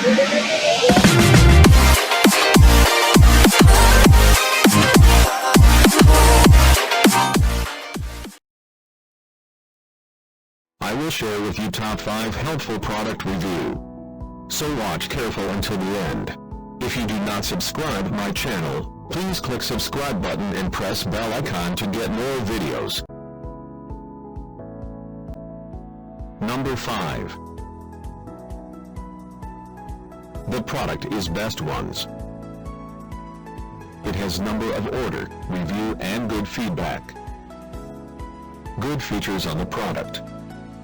I will share with you top 5 helpful product review. So watch careful until the end. If you do not subscribe my channel, please click subscribe button and press bell icon to get more videos. Number 5. The product is Best Ones. It has number of order, review and good feedback. Good features on the product.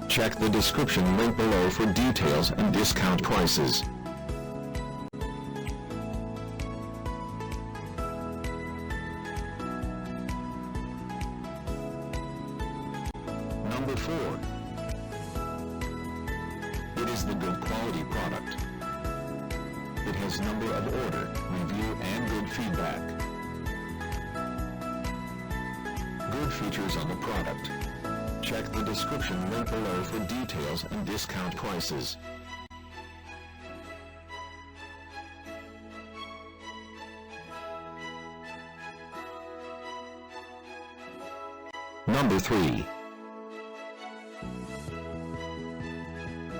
Check the description link below for details and discount prices. Number 4. It is the good quality product. It has number of order, review and good feedback. Good features on the product. Check the description link below for details and discount prices. Number 3.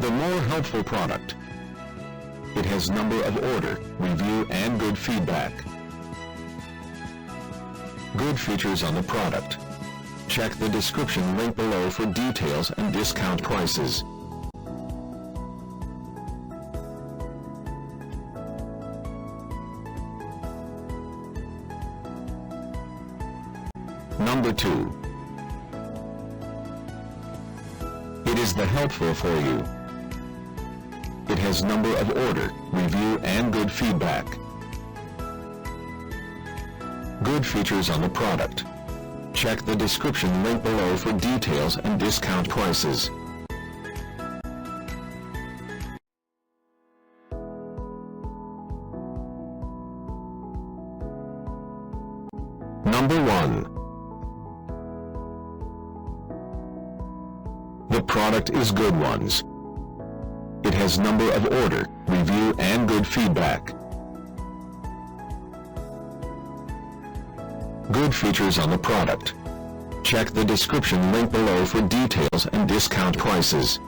The more helpful product. It has number of order, review and good feedback. Good features on the product. Check the description link below for details and discount prices. Number 2. It is the helpful for you. It has number of order, review and good feedback. Good features on the product. Check the description link below for details and discount prices. Number 1. The product is Good Ones. It has number of order, review and good feedback. Good features on the product. Check the description link below for details and discount prices.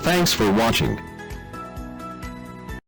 Thanks for watching.